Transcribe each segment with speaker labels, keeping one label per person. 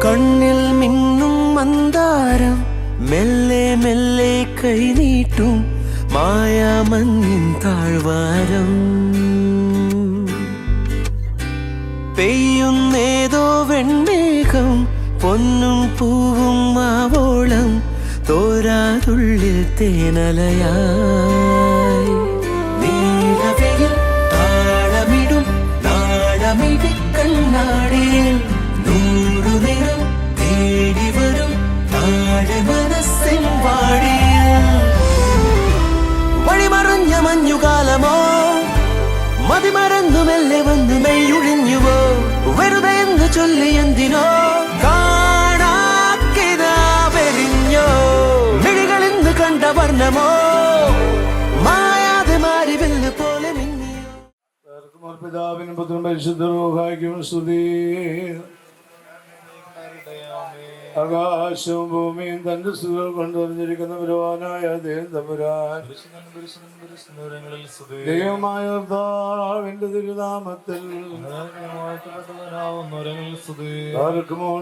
Speaker 1: കണ്ണിൽ മിന്നും മന്ദാരം മെല്ലെ മെല്ലെ കൈനീട്ടും മായാമഞ്ഞിൻ താഴ്വാരം. പെയ്യുന്നേതോ വെൺമേഘം പൊന്നും പൂവും ആവോളം തോരാതുള്ളിൽ തേനലയായി. നീലവയിൽ താളമിടും നാടമിടി കണ്ണാടിയിൽ നൂറുനിറം തേടി വരും താഴെ മനസ്സിൻ വാടിയിൽ. വഴിമറഞ്ഞ മഞ്ഞുകാലമോ മതിമറന്നു മെല്ലെ വന്നു മെയ്യൊഴിഞ്ഞുവോ, വെറുതെ എന്ന് ചൊല്ലി എന്തിനോ കാണാക്കിതാവെരിഞ്ഞോ. മിഴികളിന്ന് കണ്ട വർണ്ണമോ മായാതെ മാറി വെല്ല് പോലെ മിന്നിയോ.
Speaker 2: പിതാവിനും പുത്രനും പരിശുദ്ധ റൂഹായ്ക്കും സ്തുതി. ആകാശവും ഭൂമിയും തന്റെ സ്തുതികൾ കൊണ്ടുവന്നിരിക്കുന്ന പുരാനായ ദൈവം തമ്പുരാൻ ദൈവമായ കർത്താവിന്റെ തിരുനാമത്തിൽ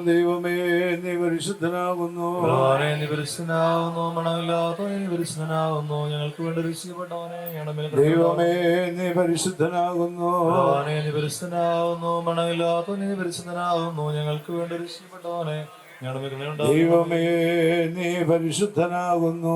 Speaker 2: ദൈവമേ നീ പരിശുദ്ധനാകുന്നു.
Speaker 3: ഞങ്ങൾക്ക് വേണ്ടി രക്ഷിക്കപ്പെട്ടവനെ
Speaker 2: ദൈവമേ നീ പരിശുദ്ധനാകുന്നു.
Speaker 3: മണമില്ലാത്ത നീ പരിശുദ്ധനാകുന്നു. ഞങ്ങൾക്ക് വേണ്ടി രക്ഷിക്കപ്പെട്ടവനെ
Speaker 2: ദൈവമേ നീ പരിശുദ്ധനാകുന്നു.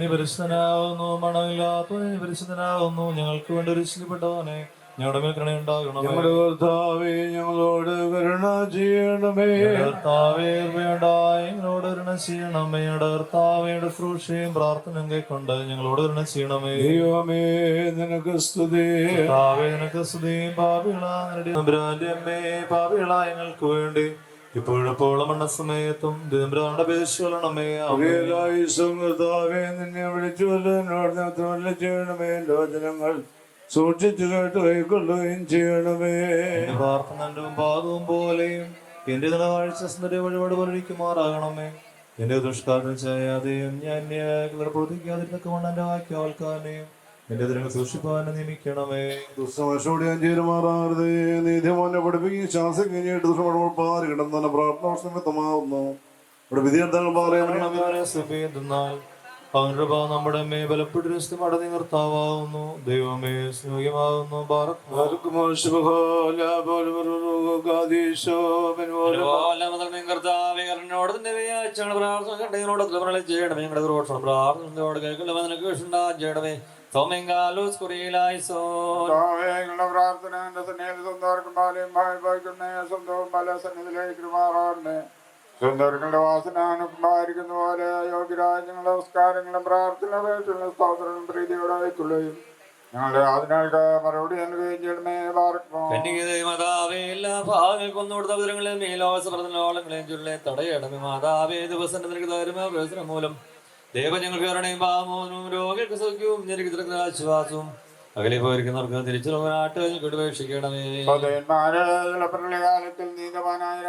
Speaker 3: നീ പരിശുദ്ധനാകുന്നു. മണമില്ലാത്ത നീ പരിശുദ്ധനാകുന്നു. ഞങ്ങൾക്ക് വേണ്ടി രക്ഷിക്കപ്പെട്ടവനെ ഞങ്ങളുടെ മേൽ കരുണയുണ്ടാകണം.
Speaker 2: ഞങ്ങളുടെ കർത്താവേ ഞങ്ങളോട് കരുണ ചെയ്യണമേ.
Speaker 3: കർത്താവേ ഞങ്ങളോട് കരുണ ചെയ്യണമേ. ഞങ്ങളുടെ കർത്താവയുടെ ശുശ്രൂഷയും പ്രാർത്ഥനയും കൈക്കൊണ്ട് ഞങ്ങളോട് കരുണ ചെയ്യണമേ.
Speaker 2: ദൈവമേ നിനക്ക് സ്തുതി.
Speaker 3: കർത്താവേ നിനക്ക് സ്തുതിയും. പാപികളായ അമ്മേ പാപികളായ ഞങ്ങൾക്ക് വേണ്ടി ഇപ്പോഴെപ്പോഴും മരണസമയത്തും അപേക്ഷിക്കണമേ.
Speaker 2: കർത്താവേ നിന്നെ വിളിച്ചുവല്ലോ എന്നോട് ചെയ്യണമേ. ലോചനങ്ങൾ സൂക്ഷിച്ചു കേട്ട് കൈക്കൊള്ളുകയും ചെയ്യണമേ.
Speaker 3: പ്രാർത്ഥന പാകവും പോലെയും എന്റെ നിലവാഴ്ച വഴിപാട് പോലിരിക്കുമാറാകണമേ. എന്റെ ദുഷ്കാരം ചെയ്യാതെയും ഞാൻ പ്രവർത്തിക്കാതിരുന്നൊക്കെ എന്റെ വാക്യാൽക്കാനെയും എന്റെ ഇതിനെ സൂക്ഷിപ്പാനെ നിയമിക്കണമേ.
Speaker 2: ദുസ്സമോട് ഞാൻ ചേരുമാറാകരുതേ. നീതിമാനെ പഠിപ്പിക്കുകയും ശ്വാസം കഴിഞ്ഞിട്ട് ദുഷ്ടപാറ് കിടന്ന പ്രാർത്ഥന സമയത്തമാവുന്നു. ഇവിടെ വിദ്യാർത്ഥികൾ
Speaker 3: പറയാൻ അവന്റെ നമ്മുടെ മേ ബലപ്പെട്ട് മടങ്ങി നിർത്താവുന്നു. ദൈവമേ സ്നേഹമാകുന്നു.
Speaker 4: സുന്ദരങ്ങളുടെ വാസനാനുമായിരിക്കുന്ന പോലെ യോഗ്യരാജ്യങ്ങളുടെ നമസ്കാരങ്ങളും പ്രാർത്ഥനകളും സ്തോത്രങ്ങളും പ്രീതിയോടെ വയ്ക്കുകയും ഞങ്ങളുടെ അതിനാൾക്ക് മറുപടി നൽകുകയും ചെയ്യണമേ.
Speaker 3: എല്ലാ ഭാഗങ്ങൾക്കൊന്നുകൊടുത്തവരങ്ങളെയും മേലോളങ്ങളെയും ചൊല്ലെ തടയണമേ. മാതാവേ ദിവസം പ്രയോജനം മൂലം ദൈവം ഞങ്ങൾക്ക് കരുണയും പാവമോനും രോഗികൾക്ക് സൗഖ്യവും ഞെരുക്കി ആശ്വാസവും അകലെ പോയിരിക്കുന്നവർക്ക് തിരിച്ചുള്ളവനാട്ട് ഉപേക്ഷിക്കണമേ.
Speaker 4: കാലത്തിൽ നീതമാനായ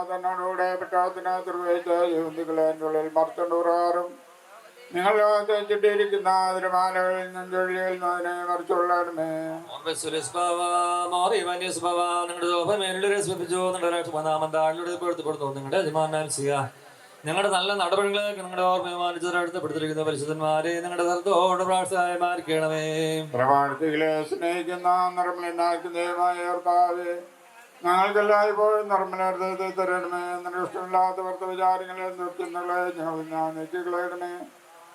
Speaker 4: തന്നോടുകൂടെ പെട്ടാത്തിനെ നിർവഹിച്ചുള്ളിൽ മറച്ചുകൊണ്ടുവരാറും നിങ്ങൾ തെച്ചിട്ടിരിക്കുന്ന തിരുമാലകളിൽ നിന്നൊഴിയിൽ അതിനെ മറിച്ചുള്ളണമേ.
Speaker 3: നിങ്ങളുടെ യജമാനാൻസിയ ഞങ്ങളുടെ നല്ല നടപടികളൊക്കെ നിങ്ങളുടെ ഓർമ്മമാനിച്ചെടുത്തപ്പെടുത്തിരിക്കുന്ന പരിശുദ്ധന്മാരെ നിങ്ങളുടെ സ്ഥലത്തോട് പ്രാർത്ഥനമായിരിക്കണമേ.
Speaker 4: പ്രമാണത്തിലെ സ്നേഹിക്കുന്ന നിർമ്മലനായ കർത്താവേ ഞങ്ങൾക്കെല്ലായ്പ്പോഴും നിർമ്മലത്തെ തരണമേ. നിന്റെ ഇഷ്ടമില്ലാത്ത വർത്ത വിചാരങ്ങളെ നിർത്തുന്നകളെ ഞങ്ങൾ നീക്കിക്കളയണമേ.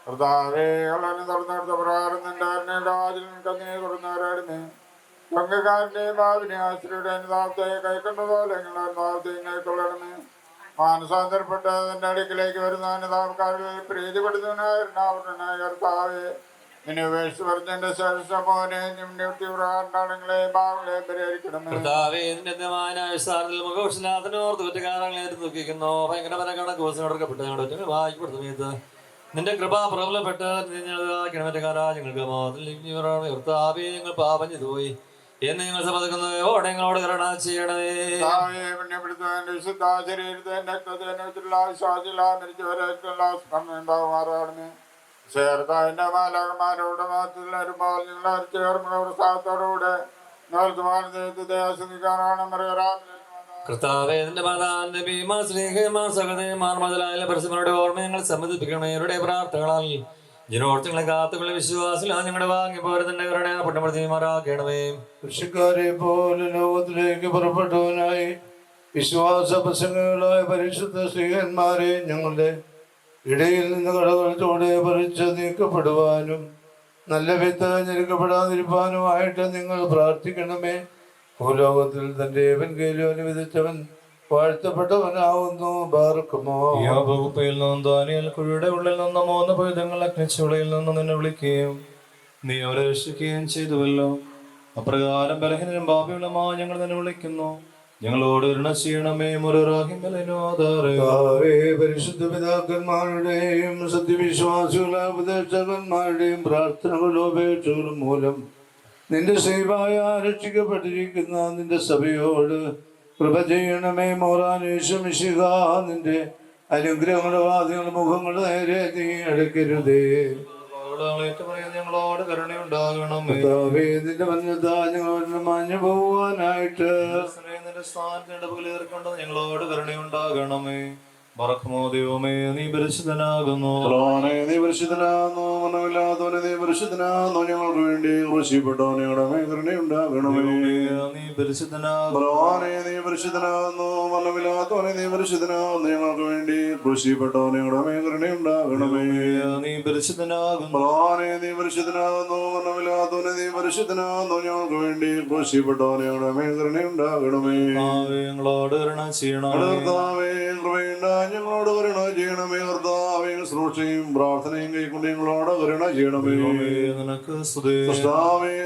Speaker 4: കർത്താവേ വളരെ തുറന്നെടുത്ത പ്രകാരം നിന്റെ വാതിൽ കന്നിയെ കൊടുന്നവരായിരുന്നേ. പങ്കുകാരൻ്റെയും ഭാവിനെ ആശ്രയുടെ അനുതാപത്തെ കൈക്കൊണ്ടതുപോലെ നിങ്ങളുടെ അനുതാപത്തെ കൈക്കൊള്ളണമേ. മാനസാന്തരപ്പെട്ട് അതിൻ്റെ അടുക്കിലേക്ക് വരുന്ന അനുതാപക്കാരിൽ പ്രീതിപ്പെടുത്തുന്നവനായ കർത്താവേ നിന്നെ ഉപേക്ഷിച്ച് പറഞ്ഞതിന്റെ ശേഷം മോനെ നിങ്ങളെ ഭാവങ്ങളെ പരിഹരിക്കണമേ.
Speaker 3: നിന്റെ കൃപ പ്രബലപ്പെട്ട് ഞങ്ങൾ പാപം ചെയ്തു പോയി എന്ന് ഞങ്ങൾ സമ്മതിക്കുന്നതോടെ ഞങ്ങളോട് കരുണ ചെയ്യണമേ.
Speaker 4: ചേർത്താന്റെ മാലാകന്മാരോട് മാത്രത്തിൽ വരുമ്പോൾ നിങ്ങൾ ചേർന്ന ഉത്സാഹത്തോടുകൂടെ നിങ്ങൾക്ക് ദയാസിക്കാനാണ്
Speaker 3: കർത്താവേ നിന്റെ മാതാവിന്റെ ഭീമാ സ്നേഹമാ സഹതമാർ മുതലായ പരസ്പരയുടെ ഓർമ്മ ഞങ്ങൾ സമ്മതിപ്പിക്കണമേ. ഇവരുടെ പ്രാർത്ഥനകളാൽ ജനോർത്തങ്ങളെ കാത്തുകളെ വിശ്വാസിലാ ഞങ്ങളുടെ വാങ്ങി പോലെ തന്നെ ഇവരുടെ പട്ടമർത്തിമാറാക്കണമേ.
Speaker 5: കൃഷിക്കാരെ പോലെ ലോകത്തിലേക്ക് പുറപ്പെട്ടവനായി വിശ്വാസ പ്രസംഗങ്ങളായ പരിശുദ്ധ സ്ത്രീകന്മാരെ ഞങ്ങളുടെ ഇടയിൽ നിന്ന് കടകളത്തോടെ പറിച്ച് നീക്കപ്പെടുവാനും നല്ല വിത്ത് ഞെരുക്കപ്പെടാതിരിക്കാനുമായിട്ട് നിങ്ങൾ പ്രാർത്ഥിക്കണമേ. ഭൂലോകത്തിൽ തന്റെ എവൻഗേലിയോന് വിധിച്ചവൻ വാഴ്ത്തപ്പെട്ടവനാവുന്നു. ബാർക്കുമോ
Speaker 6: വകുപ്പയിൽ നിന്നും ദാനിയേൽ കുഴിയുടെ ഉള്ളിൽ നിന്നും 3 പൈതങ്ങൾ അഗ്നിച്ചുളയിൽ നിന്നും നിന്നെ വിളിക്കുകയും നീ അവരെ രക്ഷിക്കുകയും ചെയ്തുവല്ലോ. അപ്രകാരം ബലഹീനരും പാപികളുമായി ഞങ്ങൾ നിന്നെ വിളിക്കുന്നു. ഞങ്ങളോട് കരുണ ചെയ്യണമേ.
Speaker 5: പരിശുദ്ധ പിതാക്കന്മാരുടെയും സത്യവിശ്വാസികളായ ഉപദേഷ്ടന്മാരുടെയും പ്രാർത്ഥനകളും അപേക്ഷകളും മൂലം നിന്റെ സേവയായ രക്ഷിക്കപ്പെട്ടിരിക്കുന്ന നിന്റെ സഭയോട് കൃപ ചെയ്യണമേ. മോറാനേശമിശിഹ നിന്റെ അനുഗ്രഹങ്ങളുടെ വാദികളുടെ മുഖങ്ങളുടെ നേരെ നീ അടയ്ക്കരുതേ.
Speaker 6: ഞങ്ങളോട് കരുണയുണ്ടാകണമേ.
Speaker 5: നിന്റെ വന്യത ഞങ്ങൾ മാഞ്ഞു പോവാനായിട്ട്
Speaker 6: നിന്റെ സ്ഥാനത്തിനേർക്കൊണ്ട് ഞങ്ങളോട് കരുണയുണ്ടാകണമേ. മറക്കുമോ ദൈവമേ നീ പരിശുദ്ധനാകുന്നു.
Speaker 2: നീ പരിശുദ്ധനാകുന്നു. മരണമില്ലാത്തവനെ നീ പരിശുദ്ധനാകുന്നു. ഞങ്ങൾക്ക് വേണ്ടി ക്രൂശിക്കപ്പെട്ടവനെ കരുണയുണ്ടാകണമേ.
Speaker 6: നീ പരിശുദ്ധനാകുന്നു.
Speaker 2: നീ പരിശുദ്ധനാകുന്നു. മരണമില്ലാത്തവനെ നീ പരിശുദ്ധനാകുന്നു. ഞങ്ങൾക്ക് വേണ്ടി ക്രൂശിക്കപ്പെട്ടവനെ കരുണയുണ്ടാകണമേ.
Speaker 6: നീ പരിശുദ്ധനാകുന്നു.
Speaker 2: നീ പരിശുദ്ധനാകുന്നു. മരണമില്ലാത്തവനെ നീ പരിശുദ്ധനാകുന്നു. ഞങ്ങൾക്ക് വേണ്ടി ക്രൂശിക്കപ്പെട്ടവനെ കരുണയുണ്ടാകണമേ.
Speaker 6: ഞങ്ങളോട് കരുണ ചെയ്യണമേ.
Speaker 2: കൃപയുണ്ടാ ഞങ്ങളോട് കരുണ ചെയ്യണമേ. കർത്താവേ ശുശ്രൂഷയും പ്രാർത്ഥനയും കൈക്കൊണ്ട് ഞങ്ങളോട് കരുണ ചെയ്യണമേ.
Speaker 6: നിനക്ക് സ്തുതി.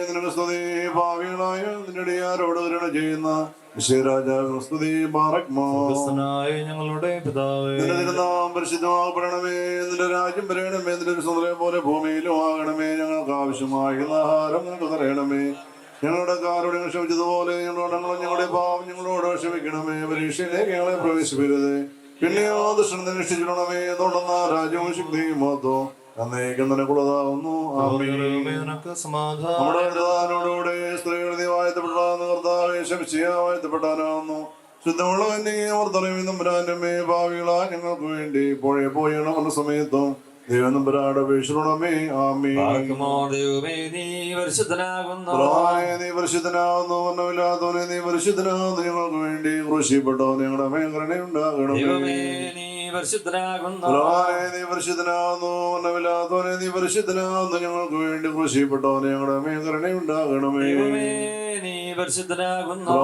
Speaker 2: നിനക്ക് സ്തുതി. ഭാവികളായ നിന്റെ അടിയാരോട് കരുണ ചെയ്യുന്ന രാജാവിന് സ്തുതി.
Speaker 6: ഞങ്ങളുടെ പിതാവേ
Speaker 2: നിന്റെ തിരുനാമം പരിശുദ്ധമാകപ്പെടണമേ. നിന്റെ രാജ്യം വരയണമേ. നിന്റെ സുന്ദരം പോലെ ഭൂമിയിലും ആകണമേ. ഞങ്ങൾക്ക് ആവശ്യമായ ആഹാരം നിനക്ക് തരയണമേ. ഞങ്ങളുടെ കാരോട് ക്ഷമിച്ചതുപോലെ ഞങ്ങളുടെ പാപം ഞങ്ങളോട് ക്ഷമിക്കണമേ. പരീക്ഷയിലേക്ക് ഞങ്ങളെ പ്രവേശിപ്പരുത്. പിന്നെയോ ദുഷ്ടൻ നിരീക്ഷിച്ചിടണമേ. തുടർന്ന രാജ്യവും ശക്തിയും മഹത്വവും എന്നേക്കും നിനക്കുള്ളതാവുന്നു. നമ്മുടെ സ്ത്രീകൾ നീ വാഴ്ത്തപ്പെട്ടാന്ന് കർത്താവേ വാഴ്ത്തപ്പെട്ടാനാവുന്നു. ശുദ്ധമുള്ളവന്റെ വർദ്ധനമേ ഭാവികളാ ഞങ്ങൾക്ക് വേണ്ടി ഇപ്പോഴേ പോയണം സമയത്തും ദൈവനമ്പരാട് അപേക്ഷിക്കണമേ. ആമേൻ.
Speaker 3: നീ പരിശുദ്ധനാകുന്നു.
Speaker 2: നീ പരിശുദ്ധനാകുന്നു. വർണ്ണമില്ലാത്തവനെ നീ പരിശുദ്ധനാകുന്നു. ഞങ്ങൾക്ക് വേണ്ടി ക്രൂശിക്കപ്പെട്ടവനെ ഞങ്ങളുടെ കരുണയുണ്ടാകണമേ.
Speaker 3: നീ പരിശുദ്ധനാകുന്നു.
Speaker 2: നീ പരിശുദ്ധനാകുന്നു. വർണ്ണമില്ലാത്തവനെ നീ പരിശുദ്ധനാകുന്നു. ഞങ്ങൾക്ക് വേണ്ടി ക്രൂശിക്കപ്പെട്ടവനെ ഞങ്ങളുടെ കരുണയുണ്ടാകണമേ.
Speaker 3: നീ പരിശുദ്ധനാകുന്നു.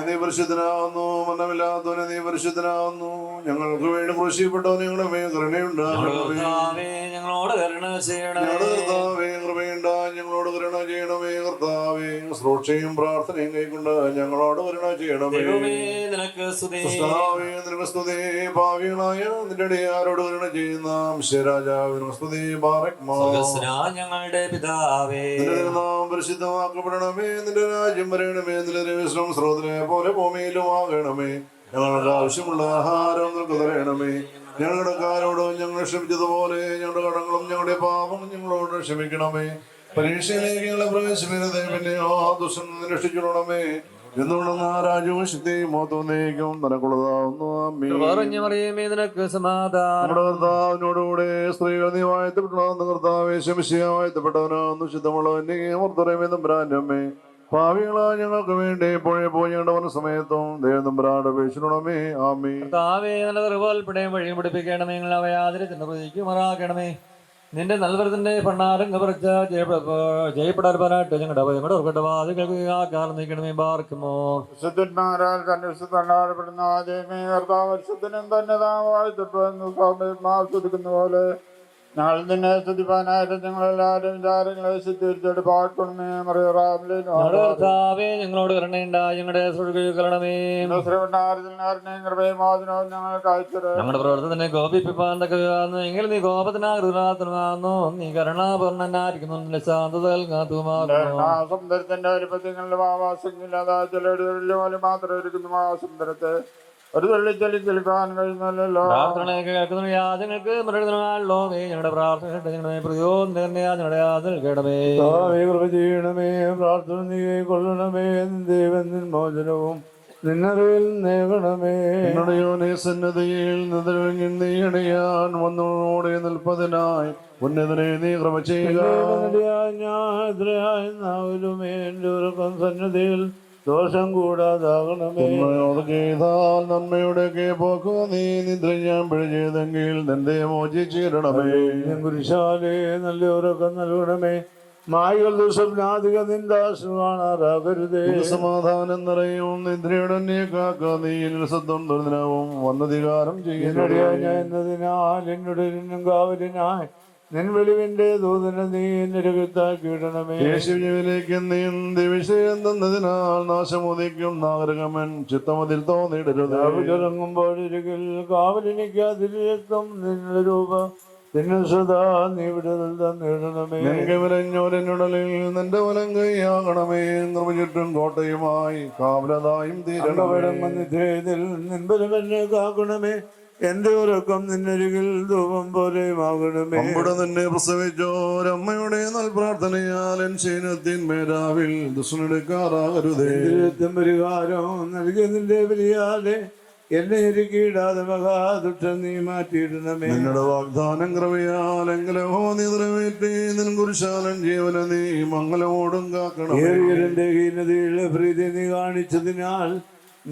Speaker 2: നീ പരിശുദ്ധനാകുന്നു. വർണ്ണമില്ലാത്തവനെ നീ പരിശുദ്ധനാകുന്നു. ഞങ്ങൾക്ക് വേണ്ടി ക്രൂശിക്കപ്പെട്ടവനെ ഞങ്ങളുടെ കരുണയുണ്ടാകണമേ.
Speaker 3: ഞങ്ങളോട് കരുണ ചെയ്യണമേ.
Speaker 2: കൃപയുണ്ടാ ഞങ്ങളോട് കരുണ ചെയ്യണമേ. കർത്താവേ ശുശ്രൂഷയും പ്രാർത്ഥനയും കൈക്കൊണ്ട് ഞങ്ങളോട് കരുണ ചെയ്യണമേ.
Speaker 3: നിനക്ക് സ്തുതി.
Speaker 2: നിനക്ക് സ്തുതി. ഭാവികളായ നിന്റെ അടിയാരോട് കരുണ ചെയ്യുന്ന രാജാവിന് സ്തുതി.
Speaker 3: ഞങ്ങളുടെ പിതാവേ
Speaker 2: നിന്റെ നാമം പരിശുദ്ധമാക്കപ്പെടണമേ. നിന്റെ രാജ്യം വരയണമേ. നിന്റെ വിശ്രം സ്രോതനെ പോലെ ഭൂമിയിലും ആകണമേ. ഞങ്ങൾക്ക് ആവശ്യമുള്ള ആഹാരം നിനക്ക് തരയണമേ. ഞങ്ങളുടെ കാരോട് ഞങ്ങൾ ക്ഷമിച്ചതുപോലെ ഞങ്ങളുടെ കടങ്ങളും ഞങ്ങളുടെ പാപങ്ങളും ഞങ്ങളോട് ക്ഷമിക്കണമേ. പരീക്ഷയിലേക്ക് ഞങ്ങളെ പ്രവേശിപ്പിക്കരുതേ. പിന്നെയോ ദുഷ്ടൻ രക്ഷിച്ചിടണമേ. എന്തുകൊണ്ടെന്ന രാജ്യവും ശക്തിയും മഹത്വവും നിനക്കുള്ളതാവുന്നു.
Speaker 3: നിനക്ക് സമാധാനം.
Speaker 2: നമ്മുടെ കർത്താവിനോടുകൂടെ സ്ത്രീകൾ നീ വാഴ്ത്തപ്പെട്ടവനാകുന്ന കർത്താവേ ശംശിയാ വാഴ്ത്തപ്പെട്ടവനാകുന്നു. ശുദ്ധമുള്ളവന്റെ വർദ്ധനമെന്നും ബ്രാൻഡമ്മേ ഭാവികളാ ഞങ്ങൾക്ക് വേണ്ടി ഇപ്പോഴേ പോയി ഞങ്ങളുടെ സമയത്തും ദൈവനമ്പരാട് അപേക്ഷിക്കണമേ. ആമേൻ.
Speaker 3: വഴി പിടിപ്പിക്കണമേ. അവയാതിരത്തിന്റെ പ്രതിക്കുമാറാക്കണമേ. നിന്റെ നൽവരത്തിന്റെ ഭണ്ണാരം കവറിച്ച ജയപ്പെടാനായിട്ട് ഞങ്ങളുടെ ഓർക്കട്ടെ വാദികൾക്ക് ആ കാലം നീക്കണമേ. ബാർക്കുമോ
Speaker 4: വിശുദ്ധന്മാരാൽ തന്നെ വിശുദ്ധനാടപ്പെടുന്ന ആദ്യമേ കർത്താവശത്തിനും തന്നെ താൻ വാഴ്ത്തപ്പെടുന്ന പോലെ ഞങ്ങൾ നിന്നെ സ്തുതിപ്പാനായിട്ട് ഞങ്ങളെല്ലാവരും വിചാരങ്ങളെ ശുദ്ധീകരിച്ചിട്ട് പാർക്കണമേ.
Speaker 3: ഞങ്ങളോട് കരുണയുണ്ടായി. ഞങ്ങളുടെ ഞങ്ങളുടെ പ്രവർത്തനത്തിനെ കോപിപ്പിപ്പാൻ തക്കതാകുന്നു. എങ്കിൽ നീ കോപത്തിനാകൃതനാകുന്നു. നീ കരുണാപൂർണനായിരിക്കുന്നു. നിന്റെ ശാന്തത
Speaker 4: സുന്ദരത്തിന്റെ വലിപ്പത്തിങ്ങളുടെ ആവാസമില്ലാതെ ചിലയിടങ്ങളിൽ പോലെ മാത്രം ഇരിക്കുന്നു. ആ സുന്ദരത്തെ ഒരു തുള്ളിച്ചൊല്ലി ചെലുക്കാൻ കഴിയുന്നല്ലോ.
Speaker 3: കേൾക്കുന്ന യാചങ്ങൾക്ക് മൃഗത്തിനാണല്ലോ. ഞങ്ങളുടെ പ്രാർത്ഥന ഞങ്ങളുടെ യാതന കേടമേ.
Speaker 5: കൃപ ചെയ്യണമേ. പ്രാർത്ഥന നീ കൊള്ളണമേ. ദൈവൻ മോചനവും നിന്നറിവിൽ നേകണമേ.
Speaker 2: എന്നോടയോനെ സന്നദ്ധയിൽ നീയണിയാൻ വന്നോടെ നിൽപ്പതിനായി ഉന്നതനെ നീ ക്രമ ചെയ്യുക.
Speaker 5: ഞാൻ നാവിലുമേ എൻ്റെ ഉറക്കം സന്നദ്ധയിൽ ദോഷം കൂടാതാകണമേ.
Speaker 2: ചെയ്താൽ നന്മയുടെ പോക്കുക നീ നിദ്ര ഞാൻ പിഴ ചെയ്തെങ്കിൽ നിന്റെ മോചിച്ചിരണമേ.
Speaker 5: കുരിശാലേ നല്ല ഉറക്കം നൽകണമേ. മായികൾ ദുസ്വപ്നാധിക നിന്ദാശ്രമാണാകരുതേ.
Speaker 2: സമാധാനം നിറയും നിദ്രയുടെ കാക്ക നീ സത്വം ദുർദിനവും വന്നധികാരം ചെയ്യുന്നതിനാൽ
Speaker 5: എന്നോട് നിന്നും കാവലിനായി നിൻ വെളിവിന്റെ ദൂതനെ നീ നിരകത്താക്കിയിടണമേ.
Speaker 2: യേശുവിലേക്ക് നീ വിഷയം തന്നതിനാൽ നാശമുദിക്കും നാഗരകമൻ ചിത്തമതിൽ തോന്നിയിടരുത്.
Speaker 5: ഇറങ്ങുമ്പോഴിരിക്കൽ കാവലിനിക്കാതിരി രക്തം നിന്റെ രൂപ നീ വിടുതൽ തന്നിടണമേ.
Speaker 2: വിലഞ്ഞോരനുടലിൽ നിന്റെ വലം കൈയാകണമേ. നിർമ്മിച്ചിട്ടും കോട്ടയുമായി കാവലതായും
Speaker 5: തീരണ്ടവിടം നിൻബലമെന്നെ കാക്കണമേ. എന്റെ ഉറക്കം നിന്നരികിൽ ധൂപം പോലെയുമാകണമേ.
Speaker 2: അമ്പുടെ നിന്നെ പ്രസവിച്ചോരമ്മയുടെ നൽപ്രാർത്ഥനയാൽ എൻ ശൈനത്തിൻ മേധാവിൽ ദുഷ്ണെടുക്കാറാകരുതേ.
Speaker 5: പരിഹാരം നൽകിയ നിന്റെ ബലിയാലെ എന്നെ ഇറുക്കിയിടാതെ മഹാദുഷ്ടം നീ മാറ്റിയിടണമേ.
Speaker 2: നിങ്ങളുടെ വാഗ്ദാനം ക്രമയാൽ എങ്കിലോ നീ നിറവേറ്റി നിൻ കുരിശാലൻ ജീവന നീ മംഗലമോടും കാക്കണം.
Speaker 5: ഏറിയതിന്റെ ഹീനതയുള്ള പ്രീതി നീ കാണിച്ചതിനാൽ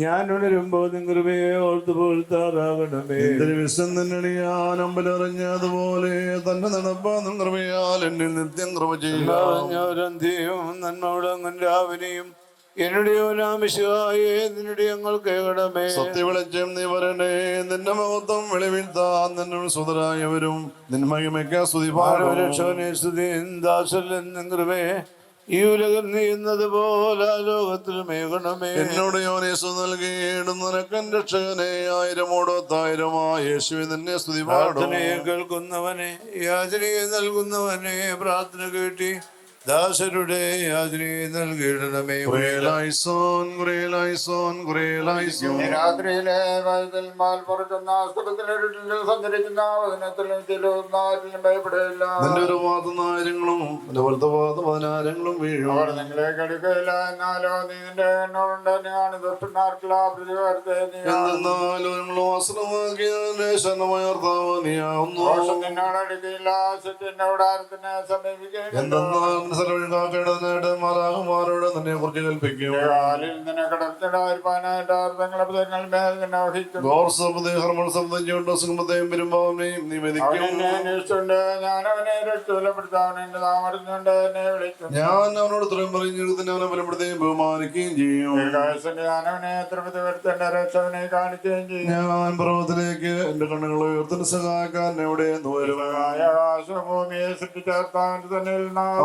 Speaker 5: ഞാൻ ഉണരുമ്പോൾ കൃപയെ ഓർത്തു പോഴ്ത്താറാകണമേ.
Speaker 2: വിശന്നണിയാൻ അമ്പലറിഞ്ഞതുപോലെ തന്നെ നടപ്പാന്നും കൃപയാൽ എന്നിൽ നിത്യം കൃപ
Speaker 5: ചെയ്യുന്നവരന്തിയും നന്മവിടങ്ങൻ രാവിനെയും എന്നോടയോനാമിശായേ നിന്നുടെ ഞങ്ങൾ കേൾക്കണമേ.
Speaker 2: സത്യവിളച്ചം നീ വരണേ. നിന്റെ മഹത്വം വെളിവിൽത്താൻ നിന്നോട് സുതരായവരും നിന്മഹിമയ്ക്ക് സ്തുതി
Speaker 5: ദാസല്ലെന്നും കൃപയെ ഈ ഉലകം നീയുന്നത് പോലെ ലോകത്തിൽ മേകണമേ.
Speaker 2: എന്നോട് യോനേസു നൽകിയിടും നിനക്കൻ രക്ഷകനെ 1000 യേശുവെ നിന്നെ സ്തുതി
Speaker 5: പ്രാർത്ഥനയെ കേൾക്കുന്നവനെ യാചനയെ നൽകുന്നവനെ പ്രാർത്ഥന കേട്ടി ദാസരുടെ യാചനയെ നൽകിയിടണമേ.
Speaker 4: രാത്രിയിലെ വൈതൽമാൽ പുറത്തുന്ന ആസ്ത്രത്തിലിരുട്ടിൽ സഞ്ചരിക്കുന്ന വചനത്തിലും തിരുനാട്ടിലും ഭയപ്പെടില്ല.
Speaker 2: വീഴും.
Speaker 4: അവർ നിങ്ങളെ കടുക്കയില്ല. എന്നാലോ നീ നിന്റെ എണ്ണോടുണ്ട് ഞാൻ ദുഷ്ടന്മാർക്കുള്ള പ്രതികാരത്തെ നിന്നോട് അടുക്കയില്ല. സത്യന്റെ ഉടാരത്തിനെ സമീപിക്കുകയില്ല.
Speaker 2: മാലാകുമാരോട് നിന്നെ കുറിച്ച് കൽപ്പിക്കും.
Speaker 4: നിന്നെ കടത്തിടാതിരിക്കാനായിട്ട് തങ്ങളുടെ പദങ്ങൾ മേൽ നിന്നെ വഹിക്കും.
Speaker 2: നീ മെതിക്കും.
Speaker 4: ഞാൻ അവനെ രക്ഷപ്പെടുത്താൻ എന്റെ നാം അറിഞ്ഞുകൊണ്ട് എന്നെ വിളിക്കും.
Speaker 2: ഞാൻ അവനോട് തുറം പറഞ്ഞെടുത്തിന് അവനെ ബലപ്പെടുത്തുകയും ബഹുമാനിക്കുകയും ചെയ്യും.
Speaker 4: ഞാൻ അവനെ തൃപ്തി വരുത്തേണ്ട രക്ഷവനെ കാണിക്കുകയും ചെയ്യും.
Speaker 2: ഞാൻ പർവ്വതത്തിലേക്ക് എന്റെ കണ്ണുകൾ ഉയർത്തിന് സഹായിക്കാൻ എവിടെ വരും.
Speaker 4: ആകാശഭൂമിയെ സൃഷ്ടിച്ചേർത്താൻ തന്നെ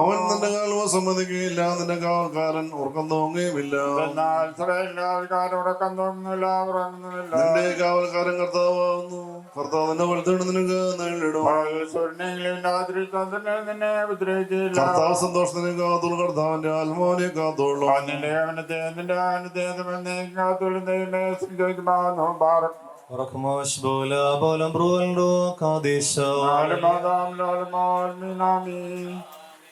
Speaker 2: അവൻ നിന്റെ കാലമോ സമ്മതിക്കുകയില്ല. നിന്റെ കാവൽക്കാരൻ ഉറക്കം തോന്നുകയുമില്ല.
Speaker 4: ഉറക്കം തോന്നുന്നില്ല, ഉറങ്ങുന്നില്ല.
Speaker 2: നിന്റെ കാവൽക്കാരൻ കർത്താവാകുന്നു. കർത്താവ് നിന്നെ വലുതാണ് നിനക്ക് നേരിടും. കർത്താവ് സന്തോഷത്തിനെ കാത്തുള്ളൂ. കർത്താവിന്റെ ആത്മാവിനെ കാത്തോളൂ.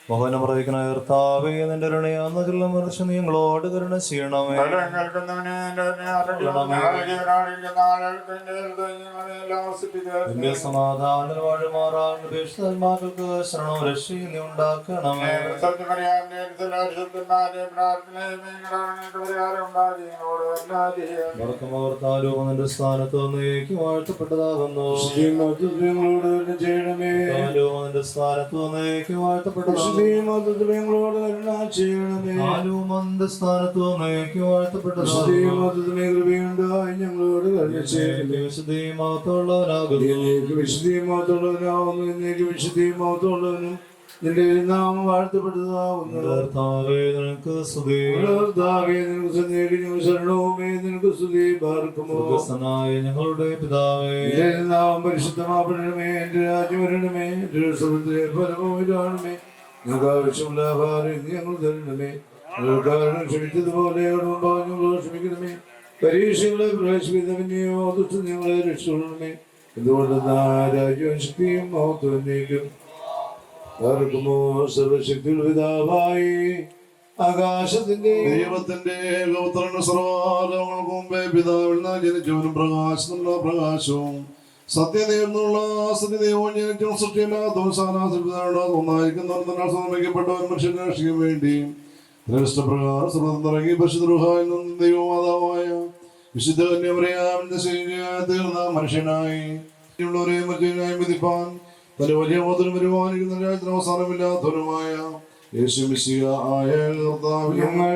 Speaker 6: മോഹനം പ്രവഹിക്കുന്ന കർത്താവേ നിന്റെ രുണയാന്ന കരുണ മറിച്ച് നീ ഞങ്ങളോട് കരുണ ചെയ്യണമേ. നിന്റെ സമാധാനം വാഴുമാറാൻ ഉപേക്ഷിതന്മാർക്ക് ശരണവും രക്ഷയും നീ ഉണ്ടാക്കണമേ. വർത്തമാർത്താലും നിന്റെ സ്ഥാനത്ത് നീക്കി വാഴ്ത്തപ്പെട്ടതാകുന്നു.
Speaker 5: ചെയ്യണമേ.
Speaker 6: നിന്റെ സ്ഥാനത്ത് നീക്കി വാഴ്ത്തപ്പെട്ടതാകുന്നു.
Speaker 5: ഞങ്ങളോട് കരുണ ചെയ്യണമേ. കൃപയുണ്ടായി ഞങ്ങളോട് കരുണ ചെയ്യണമേ. വിശുദ്ധിയുമാത്തുള്ളവനും നിന്റെ നാമം വാഴ്ത്തപ്പെട്ടതാവുന്നു.
Speaker 6: ഞങ്ങളുടെ പിതാവേ,
Speaker 5: നാമം പരിശുദ്ധമാപ്പെടണമേ. എന്റെ രാജ്യം വരണമേ. ഫലമോണമേ. ഞങ്ങൾക്ക് ആവശ്യമുള്ള ആഹാരം ഞങ്ങൾ തരണമേ. കാരണം ക്ഷമിച്ചതുപോലെ ഞങ്ങളോട് ക്ഷമിക്കണമേ. പരീക്ഷകളെ പ്രവേശിപ്പിക്കുന്നവനെയോ ദുഷ്ടം ഞങ്ങളെ രക്ഷിക്കണമേ. എന്തുകൊണ്ട് രാജ്യവും ശക്തിയും മഹത്വം നീക്കും. സർവശക്തിയുള്ള പിതാവായി ആകാശത്തിന്റെ
Speaker 2: ദൈവത്തിന്റെ ഗൗത്രന്റെ സർവാലോകങ്ങൾക്ക് മുമ്പേ പിതാവിൽ നിന്ന് ജനിച്ചവനും പ്രകാശത്തിനുള്ള പ്രകാശവും സത്യദേവനുള്ള സത്യദേവവും ജനിച്ചും സൃഷ്ടിയില്ലാത്തവൻ സാനാസിപ്പിതാവിനോട് ഒന്നായിരിക്കുന്നവർ സമർപ്പിക്കപ്പെട്ടവൻ മനുഷ്യനെ രക്ഷിക്കാൻ വേണ്ടി പ്രകാരം സർവ്വതന്ത്രി പരിശുദ്ധ ദൈവമാതാവായ വിശുദ്ധ കന്യമറിയാമിന്റെ തീർന്ന മനുഷ്യനായി ഉള്ളവരെ മനുഷ്യനായി വിധിപ്പാൻ തന്റെ വലിയ മോദനം വരുമാനിക്കുന്ന രാജ്യത്തിന് അവസാനമില്ലാത്തവനുമായ യേശു മിശിഹ ആയ കർത്താവ്
Speaker 5: ഞങ്ങൾ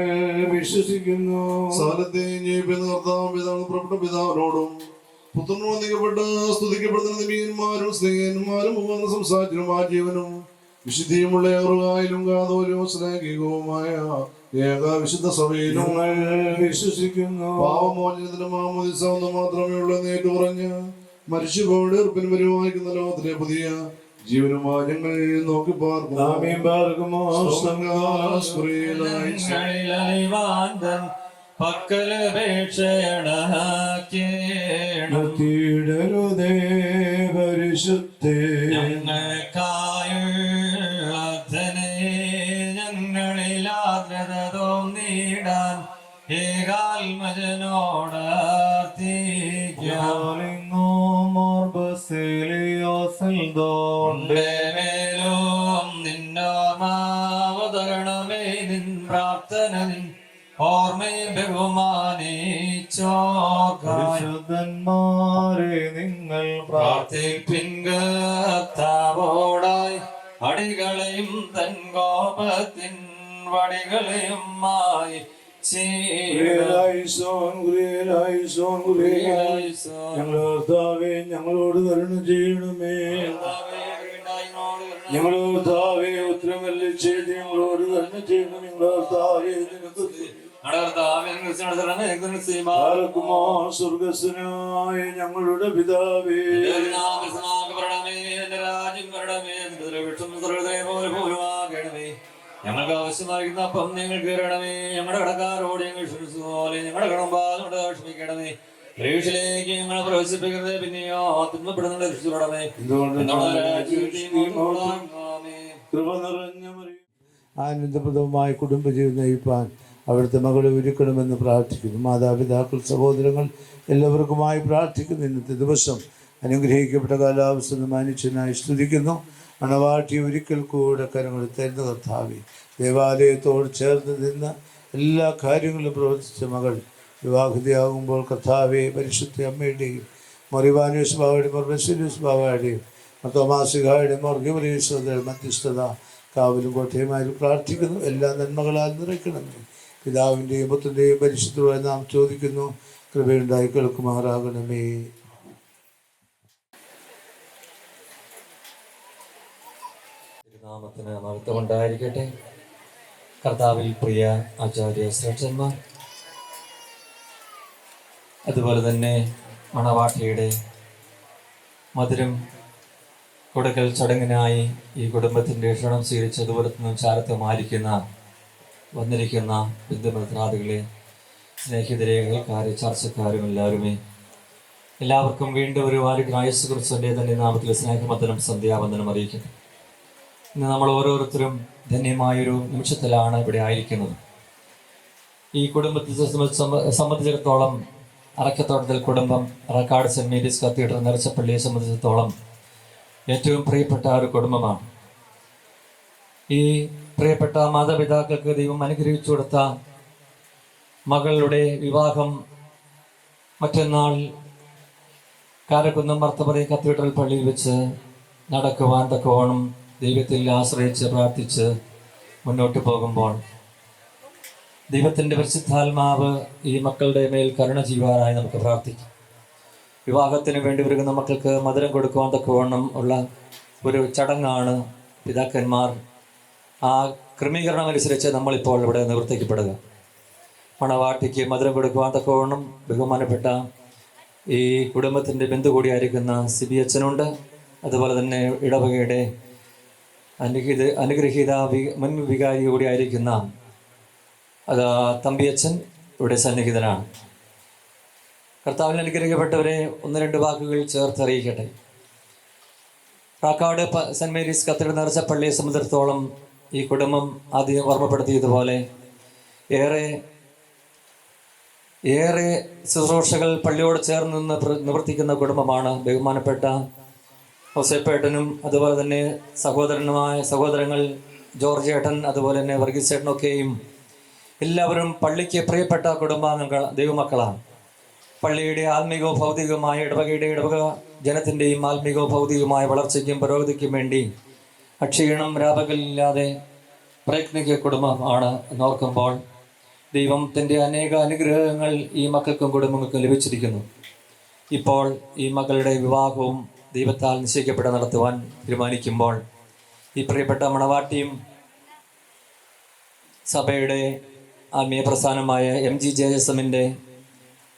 Speaker 5: വിശ്വസിക്കുന്നു.
Speaker 2: സകലത്തെയും ജീവിക്കുന്ന കർത്താവ് പിതാവ് പുറപ്പെട്ട പിതാവിനോടും പുത്രനോട് വന്ദിക്കപ്പെട്ട് സ്തുതിക്കപ്പെടുന്ന നിമീന്മാരും സ്നേഹന്മാരും മുഖേന സംസാരിച്ചും ആ ജീവനും വിശുദ്ധിയുമുള്ള ഏറുകായിലും കാതോലും സ്നേഹികവുമായ ഏക വിശുദ്ധ സഭയിലും
Speaker 5: ഞങ്ങൾ വിശ്വസിക്കുന്നു.
Speaker 2: പാവമോചനത്തിന് മാമോദിസ ഒന്ന് മാത്രമേ ഉള്ളൂ നേരിട്ട് പറഞ്ഞ് മരിച്ചുപോയുടെ ഉറപ്പിന് വരുവായിരിക്കുന്ന ലോകത്തിലെ പുതിയ ജീവനുമായി ഞങ്ങൾ നോക്കി പാർക്കുന്നു.
Speaker 5: ആമേൻ. പാർക്കുമോ നിർത്തിയിടരുതേ പരിശുദ്ധേ
Speaker 3: ഞങ്ങളിലാദ്രതോം നേടാൻ ഏകാത്മജനോട് മേലും നിന്നോർമാവതരണമേ നിൻ പ്രാർത്ഥന നിൻ ഓർമ്മയെ ബഹുമാനിച്ചോർക്കാരെ
Speaker 6: നിങ്ങൾ
Speaker 3: പ്രാർത്ഥിപ്പിൻകർത്താവോടായി അടികളെയും തൻ കോപത്തിൻ വടികളെയും മായി
Speaker 5: ഞങ്ങളോട് കരുണ ചെയ്യണമേ. ഞങ്ങളോർത്താവേ ഉത്തരമല്ല ചെയ്ത് ഞങ്ങളോട് കരുണ ചെയ്യണം. ഞങ്ങളോർത്താവേ സ്വർഗസ്വനായ ഞങ്ങളുടെ പിതാവേ
Speaker 3: ഞങ്ങൾക്ക് ആവശ്യമായിരിക്കുന്ന അപ്പം ഞങ്ങൾക്ക് തരണമേ. ഞങ്ങളുടെ കടക്കാരോട് ഞങ്ങൾ ക്ഷമിച്ചതുപോലെ ഞങ്ങളുടെ കടമ്പാലോട് ക്ഷമിക്കണമേ. പരീക്ഷയിലേക്ക് ഞങ്ങളെ പ്രവേശിപ്പിക്കരുത്, പിന്നെയോ തിന്മപ്പെടുന്നത് രക്ഷിക്കണമേ.
Speaker 5: കൃപ നിറഞ്ഞ ആനന്ദപ്രദമായ കുടുംബജീവിതം നയിപ്പാൻ അവിടുത്തെ മകളെ ഒരുക്കണമെന്ന് പ്രാർത്ഥിക്കുന്നു. മാതാപിതാക്കൾ, സഹോദരങ്ങൾ എല്ലാവർക്കുമായി പ്രാർത്ഥിക്കുന്നു. ഇന്നത്തെ ദിവസം അനുഗ്രഹിക്കപ്പെട്ട കാലാവസ്ഥ മാനിച്ചനായി സ്തുതിക്കുന്നു. മണവാട്ടി ഒരിക്കൽ കൂടെ കരങ്ങൾ തരുന്ന കർത്താവെ, ദേവാലയത്തോട് ചേർന്ന് നിന്ന് എല്ലാ കാര്യങ്ങളും പ്രവർത്തിച്ച മകൾ വിവാഹിതയാകുമ്പോൾ കർത്താവെ, പരിശുദ്ധ അമ്മയുടെയും മറിവാനൂസ് ബാവയുടെയും മർബസൂസ് ബാവയുടെയും തോമാസികായുടെയും മർഗമരീശ്വരയുടെ മധ്യസ്ഥത കാവലും കോട്ടയുമായി പ്രാർത്ഥിക്കുന്നു. എല്ലാ നന്മകളാൽ നിറയ്ക്കണമേ. പിതാവിൻ്റെയും പുത്രൻ്റെയും പരിശുദ്ധമായി നാം ചോദിക്കുന്നു. കൃപയുണ്ടായി കേൾക്കുമാറാകണമേ.
Speaker 3: നാമത്തിന് മഹത്വം ഉണ്ടായിരിക്കട്ടെ. കർത്താവിൽ പ്രിയ ആചാര്യ ശ്രേഷ്ഠന്മാർ, അതുപോലെ തന്നെ മണവാട്ടിയുടെ മധുരം കൊടുക്കൽ ചടങ്ങിനായി ഈ കുടുംബത്തിൻ്റെ ക്ഷണം സ്വീകരിച്ച് അതുപോലെ തന്നെ ചാരത്തെ വന്നിരിക്കുന്ന ബന്ധുമിത്രാദികളെ, സ്നേഹിതരെ, അയൽക്കാരെ, ചർച്ചക്കാരും എല്ലാവർക്കും വീണ്ടും ഒരു യേശു ക്രിസ്തുവിൻ്റെ തന്നെ നാമത്തിൽ സ്നേഹവന്ദനം, സന്ധ്യാവന്ദനം അറിയിക്കുന്നു. ഇന്ന് നമ്മൾ ഓരോരുത്തരും ധന്യമായൊരു നിമിഷത്തിലാണ് ഇവിടെ ആയിരിക്കുന്നത്. ഈ കുടുംബത്തെ സംബന്ധിച്ചിടത്തോളം അറക്കത്തോട്ടത്തിൽ കുടുംബം, അറക്കാട് സെൻറ് മേരീസ് കത്തീഡ്രൽ നരച്ചപ്പള്ളിയെ സംബന്ധിച്ചിടത്തോളം ഏറ്റവും പ്രിയപ്പെട്ട ഒരു കുടുംബമാണ്. ഈ പ്രിയപ്പെട്ട മാതാപിതാക്കൾക്ക് ദൈവം അനുഗ്രഹിച്ചു കൊടുത്ത മകളുടെ വിവാഹം മറ്റന്നാൾ കാരക്കുന്നം മർത്തപതി കത്തീഡ്രൽ പള്ളിയിൽ വെച്ച് നടക്കുവാൻ തക്കവണ്ണം ദൈവത്തിൽ ആശ്രയിച്ച് പ്രാർത്ഥിച്ച് മുന്നോട്ട് പോകുമ്പോൾ ദൈവത്തിൻ്റെ പരിശുദ്ധാത്മാവ് ഈ മക്കളുടെ മേൽ കരുണ ചെയ്യുവാനായി നമുക്ക് പ്രാർത്ഥിക്കാം. വിവാഹത്തിന് വേണ്ടി വരുന്ന മക്കൾക്ക് മധുരം കൊടുക്കുവാൻ തക്കവണ്ണം ഉള്ള ഒരു ചടങ്ങാണ് പിതാക്കന്മാർ ആ ക്രമീകരണം അനുസരിച്ച് നമ്മളിപ്പോൾ ഇവിടെ നിവർത്തിക്കപ്പെടുക. മണവാട്ടിക്ക് മധുരം കൊടുക്കുവാൻ തക്കവണ്ണം ബഹുമാനപ്പെട്ട ഈ കുടുംബത്തിൻ്റെ ബന്ധു കൂടിയായിരിക്കുന്ന സിബി അച്ഛനുണ്ട്. അതുപോലെ തന്നെ ഇടവകയുടെ അനുഗ്രഹീത മുൻ വികാരി കൂടിയായിരിക്കുന്ന തമ്പിയച്ഛൻ ഇവിടെ സന്നിഹിതനാണ്. കർത്താവിൽ അനുഗ്രഹിക്കപ്പെട്ടവരെ ഒന്ന് രണ്ട് വാക്കുകൾ ചേർത്തറിയിക്കട്ടെ. കാക്കാട് സെൻറ് മേരീസ് കത്തീഡ്രൽ നരച്ചപ്പള്ളിയെ സംബന്ധിച്ചിടത്തോളം ഈ കുടുംബം ആദ്യം ഓർമ്മപ്പെടുത്തിയതുപോലെ ഏറെ ശുശ്രൂഷകൾ പള്ളിയോട് ചേർന്ന് നിന്ന് നിവർത്തിക്കുന്ന കുടുംബമാണ് ബഹുമാനപ്പെട്ട ഔസേപ്പേട്ടനും അതുപോലെ തന്നെ സഹോദരങ്ങൾ ജോർജ് ഏട്ടൻ അതുപോലെ തന്നെ വർഗീസ് ഏട്ടനൊക്കെയും എല്ലാവരും പള്ളിക്ക് പ്രിയപ്പെട്ട കുടുംബാംഗങ്ങൾ ദൈവമക്കളാണ്. പള്ളിയുടെ ആത്മീകവും ഭൗതികവുമായ ഇടവക ജനത്തിൻ്റെയും ആത്മീകവും ഭൗതികവുമായ വളർച്ചയ്ക്കും പുരോഗതിക്കും വേണ്ടി അക്ഷീണം രാപകലില്ലാതെ പ്രയത്നിക്കുക കുടുംബമാണ് എന്നോർക്കുമ്പോൾ ദൈവത്തിൻ്റെ അനേക അനുഗ്രഹങ്ങൾ ഈ മക്കൾക്കും കുടുംബങ്ങൾക്കും ലഭിച്ചിരിക്കുന്നു. ഇപ്പോൾ ഈ മക്കളുടെ വിവാഹവും ദൈവത്താൽ നിശ്ചയിക്കപ്പെട്ട് നടത്തുവാൻ തീരുമാനിക്കുമ്പോൾ ഈ പ്രിയപ്പെട്ട മണവാട്ടിയും സഭയുടെ ആത്മീയ പ്രസ്ഥാനമായ MGJSM-ന്റെ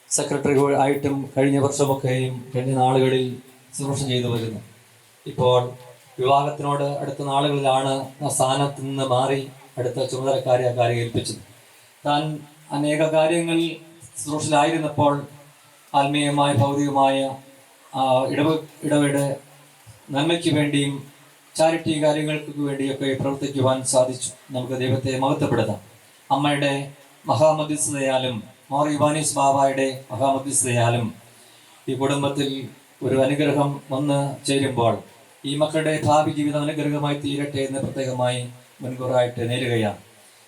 Speaker 3: സെക്രട്ടറി ആയിട്ടും കഴിഞ്ഞ വർഷമൊക്കെയും കഴിഞ്ഞ നാളുകളിൽ ശുശ്രൂഷ ചെയ്തു വരുന്നു. ഇപ്പോൾ വിവാഹത്തിനോട് അടുത്ത നാളുകളിലാണ് ആ സ്ഥാനത്ത് നിന്ന് മാറി അടുത്ത ചുമതലക്കാരെ ആ കാര്യം ഏൽപ്പിച്ചത്. താൻ അനേക കാര്യങ്ങൾ ശുശ്രൂഷയിലായിരുന്നപ്പോൾ ആത്മീയമായ ഭൗതികമായ ഇടപെടെ നന്മയ്ക്ക് വേണ്ടിയും ചാരിറ്റി കാര്യങ്ങൾക്ക് വേണ്ടിയൊക്കെ പ്രവർത്തിക്കുവാൻ സാധിച്ചു. നമുക്ക് ദൈവത്തെ മഹത്വപ്പെടുത്താം. അമ്മയുടെ മഹാമധ്യസ്ഥതയാലും മോർ ഇവാനീസ് ബാബായുടെ മഹാമധ്യസ്ഥതയാലും ഈ കുടുംബത്തിൽ ഒരു അനുഗ്രഹം വന്ന് ചേരുമ്പോൾ ഈ മക്കളുടെ ഭാവി ജീവിതം അനുഗ്രഹമായി തീരട്ടെ എന്ന് പ്രത്യേകമായി മുൻകൂറായിട്ട് നേരുകയാണ്.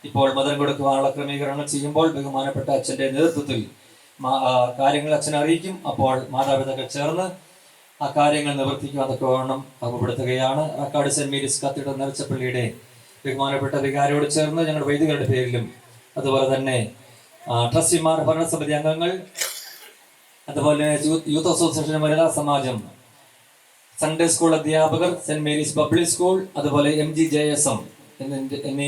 Speaker 3: ഇപ്പോൾ മതം കൊടുക്കുവാനുള്ള ക്രമീകരണങ്ങൾ ചെയ്യുമ്പോൾ ബഹുമാനപ്പെട്ട അച്ഛൻ്റെ നേതൃത്വത്തിൽ കാര്യങ്ങൾ അച്ഛനെ അറിയിക്കും. അപ്പോൾ മാതാപിതാക്കൾ ചേർന്ന് ആ കാര്യങ്ങൾ നിവർത്തിക്കുവാൻ തക്കവണ്ണം അകപ്പെടുത്തുകയാണ്. ആക്കാട് സെന്റ് മേരീസ് കത്തീഡ്രൽ നരച്ചപ്പള്ളിയുടെ ബഹുമാനപ്പെട്ട വികാരിയോട് ചേർന്ന് ഞങ്ങളുടെ വൈദികരുടെ പേരിലും അതുപോലെ തന്നെ ട്രസ്റ്റിമാർ, ഭരണസമിതി അംഗങ്ങൾ, അതുപോലെ യൂത്ത് അസോസിയേഷൻ, വനിതാ സമാജം, സൺഡേ സ്കൂൾ അധ്യാപകർ, സെന്റ് മേരീസ് പബ്ലിക് സ്കൂൾ, അതുപോലെ MGJSM എന്നീ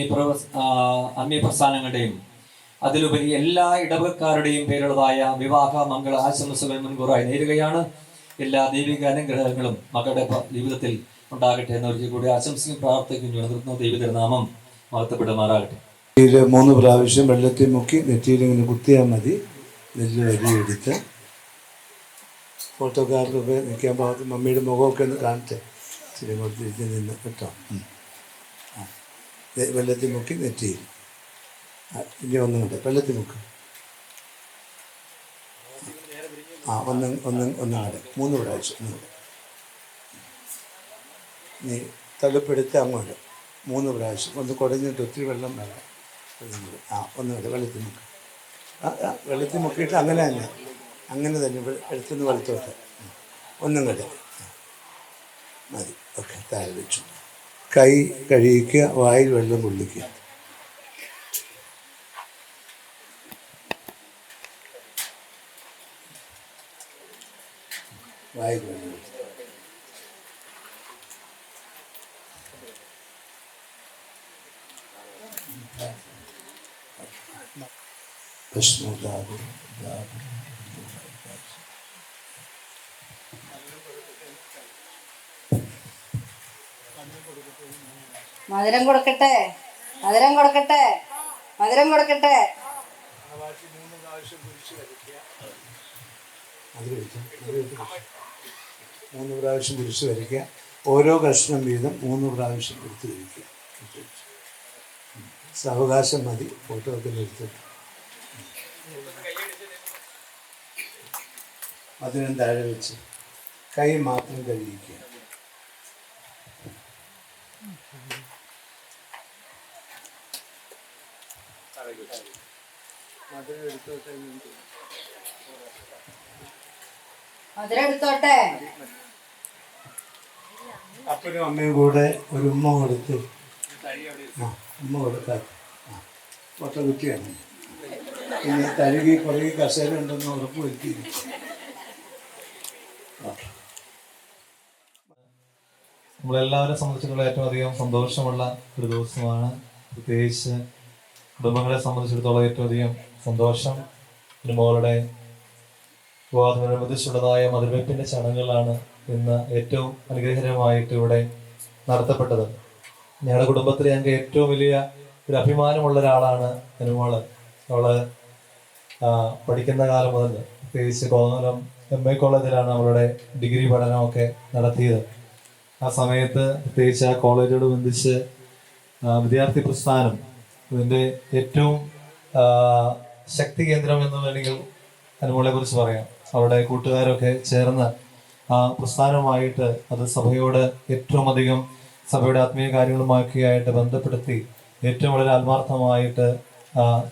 Speaker 3: ആത്മീയ പ്രസ്ഥാനങ്ങളുടെയും അതിലുപരി എല്ലാ ഇടവകക്കാരുടെയും പേരുള്ളതായ വിവാഹ മംഗള ആശംസകൾ മുൻകൂറായി നേരുകയാണ്. എല്ലാ ദൈവിക അനുഗ്രഹങ്ങളും മക്കളുടെ ജീവിതത്തിൽ ഉണ്ടാകട്ടെ എന്നൊരിക്കൽ കൂടി ആശംസയും പ്രാർത്ഥിക്കുന്നു. നിർത്തുന്ന ദൈവതിരുനാമം മഹത്വപ്പെടുമാറാകട്ടെ.
Speaker 5: 3 പ്രാവശ്യം വെള്ളത്തിൽ മുക്കി നെറ്റിയിൽ ഇങ്ങനെ കുത്തിയാൽ മതി. നെല്ല് വരി എടുത്ത് ഫോട്ടോക്കാർക്കൊക്കെ നിൽക്കാൻ പാകത്ത് മമ്മിയുടെ മുഖമൊക്കെ ഒന്ന് കാണിച്ച് ഇച്ചിരി കൊടുത്തിട്ട് നിന്ന് കേട്ടോ. വെള്ളത്തിൽ മുക്കി നെറ്റിയിൽ ഇനി ഒന്നും കണ്ടേ വെള്ളത്തിൽ മുക്ക്. ഒന്നും കണ്ടേ 3 പ്രാവശ്യം. നീ തലപ്പെടുത്ത് അങ്ങോട്ട് 3 പ്രാവശ്യം. ഒന്ന് കുടഞ്ഞിട്ട് ഒത്തിരി വെള്ളം വേണം. ഒന്നും കണ്ടേ വെള്ളത്തിൽ മുക്ക്. വെള്ളത്തിൽ മുക്കിയിട്ട് അങ്ങനെ തന്നെ എടുത്തുനിന്ന് വെള്ളത്തോട്ട് ഒന്നും കണ്ടേ മതി. ഓക്കെ, താഴെ വെച്ചു. കൈ കഴുകിക്കുക, വായിൽ വെള്ളം കൊള്ളിക്കുക. വായിൽ വെള്ളം കൊള്ളിക്കുക.
Speaker 7: മധുരം കൊടുക്കട്ടെ, മധുരം കൊടുക്കട്ടെ, മധുരം കൊടുക്കട്ടെ.
Speaker 5: 3 പ്രാവശ്യം കുരിശ് വരയ്ക്കുക. ഓരോ കഷ്ണം വീതം 3 പ്രാവശ്യം എടുത്ത് കഴിക്കുക. സാവകാശം മതി. ഫോട്ടോ ഒക്കെ എടുത്തിട്ട് അതിനും താഴെ വെച്ച് കൈ മാത്രം കഴുകിക്കുക.
Speaker 7: മധുരം എടുത്തോട്ടെ.
Speaker 5: അപ്പനും അമ്മയും കൂടെ ഒരു ഉമ്മ കൊടുത്ത് ഉമ്മ കൊടുത്താൽ ഫോട്ടോ കുറ്റിയാണ്. പിന്നെ തഴുകി പുറകെ കസേര ഉണ്ടെന്ന് ഉറപ്പ് വരുത്തിയിരുന്നു.
Speaker 6: നമ്മളെല്ലാവരെ സംബന്ധിച്ചിടത്തോളം ഏറ്റവും അധികം സന്തോഷമുള്ള ഒരു ദിവസമാണ്. പ്രത്യേകിച്ച് കുടുംബങ്ങളെ സംബന്ധിച്ചിടത്തോളം ഏറ്റവും അധികം സന്തോഷം. ഒരു മോളുടെ വിവാഹത്തോടനുബന്ധിച്ചുള്ളതായ മധുരവെപ്പിൻ്റെ ചടങ്ങുകളാണ് ഇന്ന് ഏറ്റവും അനുഗ്രഹകരമായിട്ട് ഇവിടെ നടത്തപ്പെട്ടത്. ഞങ്ങളുടെ കുടുംബത്തിൽ ഞങ്ങൾക്ക് ഏറ്റവും വലിയ ഒരു അഭിമാനമുള്ള ഒരാളാണ് അനുമോള്. അവള് പഠിക്കുന്ന കാലം മുതൽ പ്രത്യേകിച്ച് കോതമംഗലം MA കോളേജിലാണ് അവളുടെ ഡിഗ്രി പഠനമൊക്കെ നടത്തിയത്. ആ സമയത്ത് പ്രത്യേകിച്ച് ആ കോളേജോട് ബന്ധിച്ച് വിദ്യാർത്ഥി പ്രസ്ഥാനം ഇതിൻ്റെ ഏറ്റവും ശക്തി കേന്ദ്രം എന്ന് വേണമെങ്കിൽ അനുമോളെ കുറിച്ച് പറയാം. അവിടെ കൂട്ടുകാരൊക്കെ ചേർന്ന് ആ പ്രസ്ഥാനവുമായിട്ട് അത് സഭയോട് ഏറ്റവും അധികം സഭയുടെ ആത്മീയ കാര്യങ്ങളുമാക്കിയായിട്ട് ബന്ധപ്പെടുത്തി ഏറ്റവും വളരെ ആത്മാർത്ഥമായിട്ട്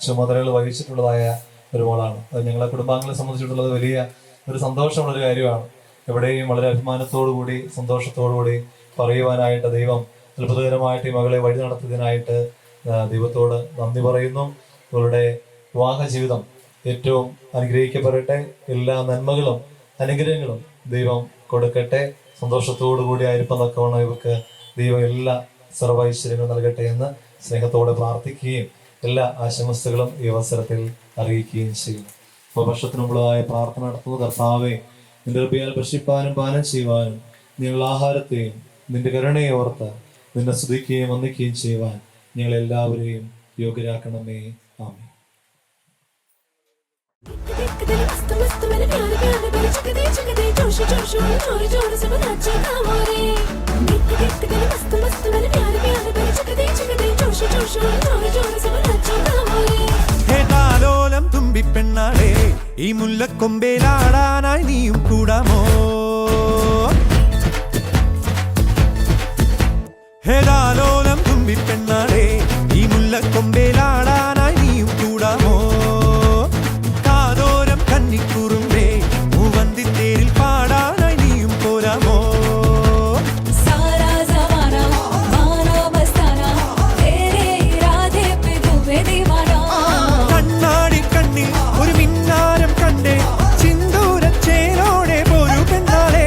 Speaker 6: ചുമതലകൾ വഹിച്ചിട്ടുള്ളതായ ഒരു മോളാണ്. അത് ഞങ്ങളെ കുടുംബാംഗങ്ങളെ സംബന്ധിച്ചിട്ടുള്ളത് വലിയ ഒരു സന്തോഷമുള്ളൊരു കാര്യമാണ്. എവിടെയും വളരെ അഭിമാനത്തോടുകൂടി സന്തോഷത്തോടുകൂടി പറയുവാനായിട്ട് ദൈവം അത്ഭുതകരമായിട്ട് ഈ മകളെ വഴി നടത്തിയതിനായിട്ട് ദൈവത്തോട് നന്ദി പറയുന്നു. ഇവരുടെ വിവാഹ ജീവിതം ഏറ്റവും അനുഗ്രഹിക്കപ്പെടട്ടെ. എല്ലാ നന്മകളും അനുഗ്രഹങ്ങളും ദൈവം കൊടുക്കട്ടെ. സന്തോഷത്തോടു കൂടി ആയിരിപ്പം തക്കവണ്ണം ഇവർക്ക് ദൈവം എല്ലാ സർവൈശ്വര്യങ്ങളും നൽകട്ടെ എന്ന് സ്നേഹത്തോടെ പ്രാർത്ഥിക്കുകയും എല്ലാ ആശംസകളും ഈ അവസരത്തിൽ അറിയിക്കുകയും ചെയ്യുന്നു. ഉപവർഷത്തിന് മുമ്പുള്ളതായ പ്രാർത്ഥന നടത്തുന്നു. കർത്താവെ, നിന്റെ കൃപയാൽ ഭക്ഷിപ്പാനും പാനം ചെയ്യുവാനും ഞങ്ങൾ ആഹാരത്തെയും നിന്റെ കരുണയെ ഓർത്ത് നിന്നെ സ്തുതിക്കുകയും വന്ദിക്കുകയും ചെയ്യുവാൻ ഞങ്ങളെല്ലാവരെയും യോഗ്യരാക്കണമേ. ആമേൻ.
Speaker 1: ഹേതാലോലം തുമ്പിപ്പെണ്ണാളെ ഈ മുല്ലക്കൊമ്പേലാടാനായി നീയും കൂടാമോ? ഹേതാലോലം തുമ്പിപ്പെണ്ണാളെ ഈ മുല്ലക്കൊമ്പേലാടാനായി നീയും കൂടാമോ? കാതോരം കന്നിക്കുറുമ്പേ മൂവന്തിത്തേരിൽ പാടാനായി നീയും പോരാമോ? കണ്ണാടി കണ്ണിൽ ഒരു മിന്നാരം കണ്ടേ സിന്ദൂരച്ചേലോടെ പോരു പെണ്ണാളെ.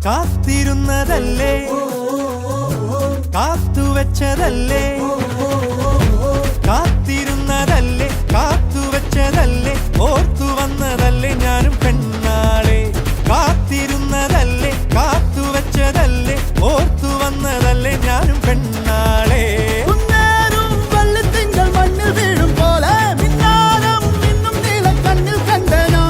Speaker 1: കാത്തിരുന്നതല്ലേ, കാത്തുവെച്ചതല്ലേ, കാത്തിരുന്നതല്ലേ, കാത്തുവെച്ചതല്ലേ, ഓർത്തു വന്നതല്ലേ ഞാനും പെണ്ണാളെ. കാത്തിരുന്നതല്ലേ, കാത്തുവെച്ചതല്ലേ, ഓർത്തു വന്നതല്ലേ ഞാനും പെണ്ണാളെ. മണ്ണിൽ വീഴും പോലെ മിന്നാരം മിന്നും നീല കണ്ണിൽ കണ്ടനോ.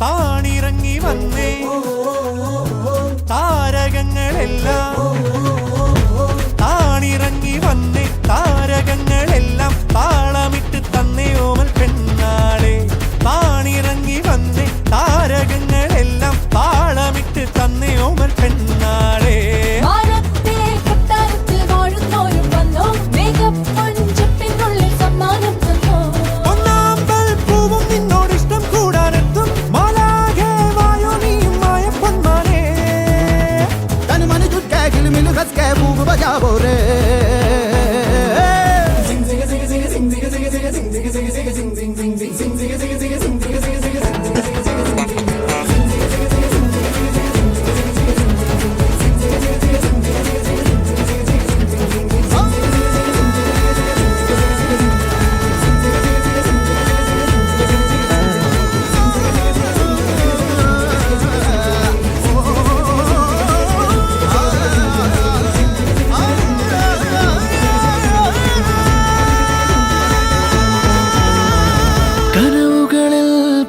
Speaker 1: താണിറങ്ങി വന്നേ താരകങ്ങളെല്ലാം, താണിറങ്ങി വന്നേ താരകങ്ങളെല്ലാം താളമിട്ട് തന്നേ ഓമൽ പെണ്ണാളെ. താണിറങ്ങി വന്നേ താരകങ്ങളെല്ലാം താളമിട്ട് തന്നേ ഓമൽ പെണ്ണാളെ.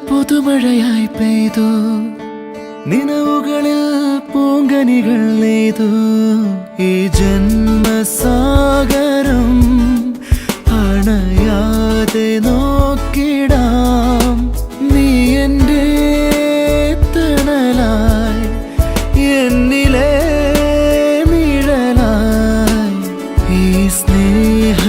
Speaker 1: പുതുമഴയായി പെയ്തു നിലവുകളിൽ പൂങ്കനി കണികൾ നെയ്തു ഈ ജന്മസാഗരം അണയാതെ നോക്കിടാം നീ എൻ്റെ തണലായി എന്നിലെ നിഴലായി ഈ സ്നേഹനൊമ്പരം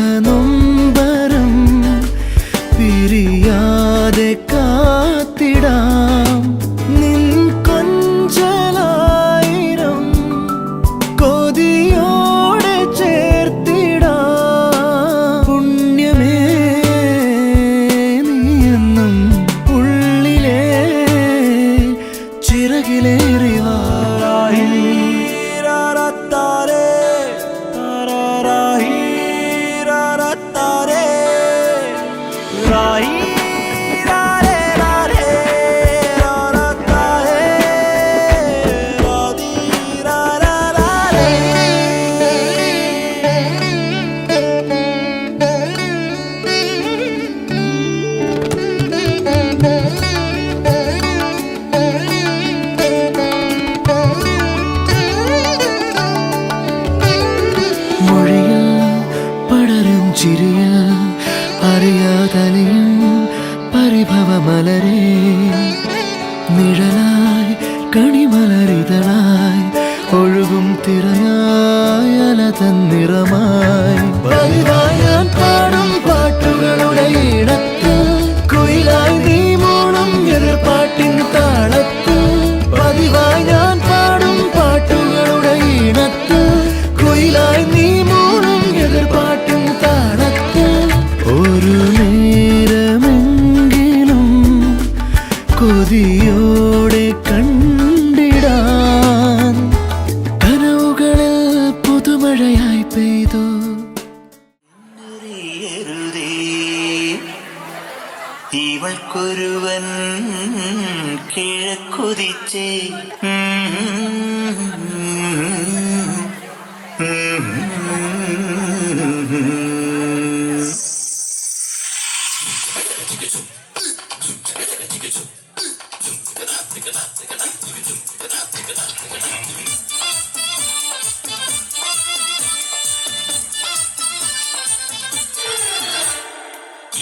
Speaker 1: പിരിയാതെ കാത്തിടാം നിൻ കൊഞ്ചലായിരം കൊതിയോടെ ചേർത്തിടാം പുണ്യമേ നീയെന്നും ഉള്ളിലെ ചിറകിലേറിവാ മൊഴിയിൽ പടരും ചിരിയിൽ അറിയാതലയും പരിഭവമലരേ നിഴലായി കണിമലരിതളായി ഒഴുകും തിരയായി അലതൻ നിറമായി പതിവായി ഞാൻ പാടും പാട്ടുകളുടെ ഇടത്ത് കുയിലായി നീ മൂളും എതിർപ്പാട്ടിൻ താളത്ത് പതിവായി ഞാൻ പാടും പാട്ടുകളുടെ ഇടത്ത് കുയിലായി നീ മൂളും എതിർപ്പാട്ടിൻ താളത്ത് ഒരു നേരമെങ്കിലും കൊതിയോടെ കണ്ടിടാൻ കനവുകളിൽ പുതുമഴയായി പെയ്തു
Speaker 8: ഇവൾക്കൊരുവൻ കിഴക്കുതിച്ചേ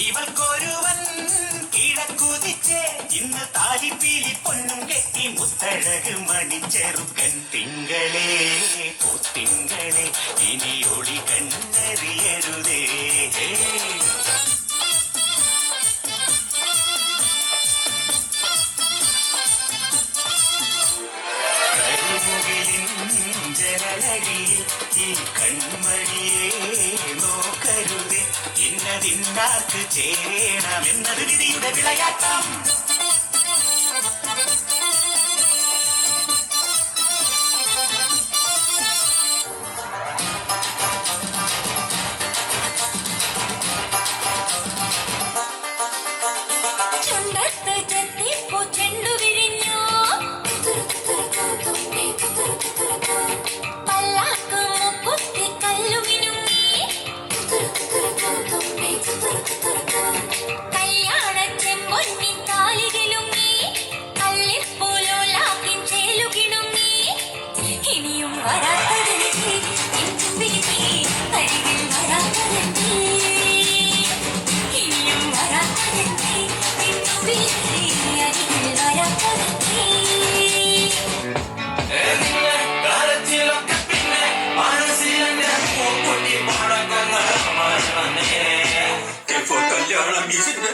Speaker 8: ഇവൾക്കൊരുവൻ കിഴക്കുതിച്ചേ ഇന്ന് താലിപ്പീലി പൊന്നും കെട്ടി മുത്തഴക് മണിച്ചെറുക്കൻ തിങ്കളേ പൂത്തിങ്കളെ ഇനി ഒളി കണ്ണറിയരുതേ കരിമുകിലിൻ ജനലടിയിൽ ഈ കൺമണിയെ നോക്കരുതേ ഇന്നതിന്നാർക്ക് ചേരണമെന്നത് വിധിയുടെ വിളയാട്ടം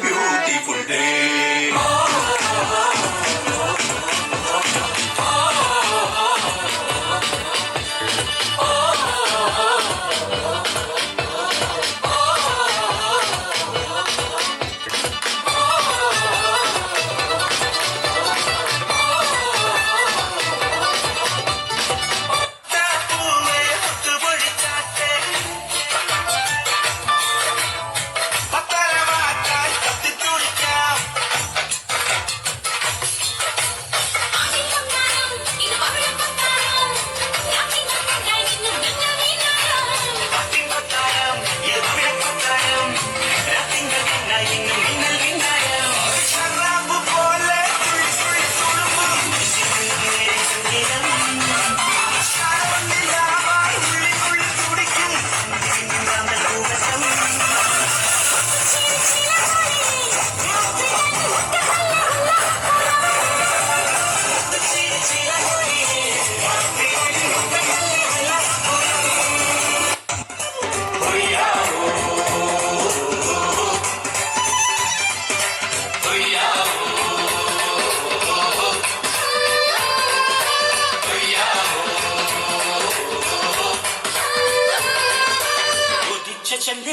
Speaker 8: beautiful day.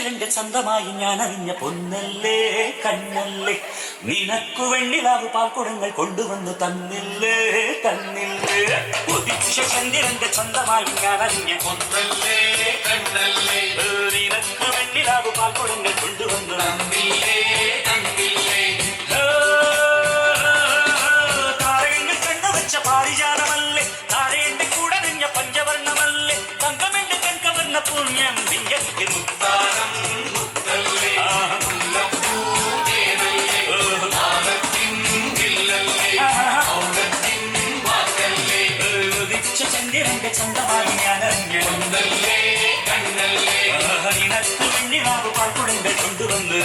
Speaker 8: ചന്ദ്രന്റെ ചന്തമായി ഞാൻ അറിഞ്ഞ പൊന്നല്ലേ കണ്ണല്ലേ നിനക്കു വെണ്ണിലാവ് പാൽക്കുടങ്ങൾ കൊണ്ടുവന്നു തന്നില്ലേ ഉദിച്ച ചന്ദ്രന്റെ ചന്തമായി ഞാൻ അറിഞ്ഞ പൊന്നല്ലേ കണ്ണല്ലേ നിനക്കു വെണ്ണിലാവ് പാൽക്കുടങ്ങൾ കൊണ്ടുവന്നു തന്നില്ലേ താരങ്ങൾ കണ്ണുവച്ച പാരിജാതമല്ലേ താരേന്റെ കൂടെ നിഞ്ഞ പഞ്ചവർണ്ണമല്ലേ തങ്കമെന്റെ കൺകവർണ്ണ പുണ്യം നിഞ്ചക്ക് മുത്താരം ചന്ദ്രന്റെ ചന്തമായി ഞാനറിഞ്ഞ കണ്ണല്ലേ നിനക്ക് വെണ്ണിലാവ് പാൽക്കുടങ്ങൾ കൊണ്ടുവന്നു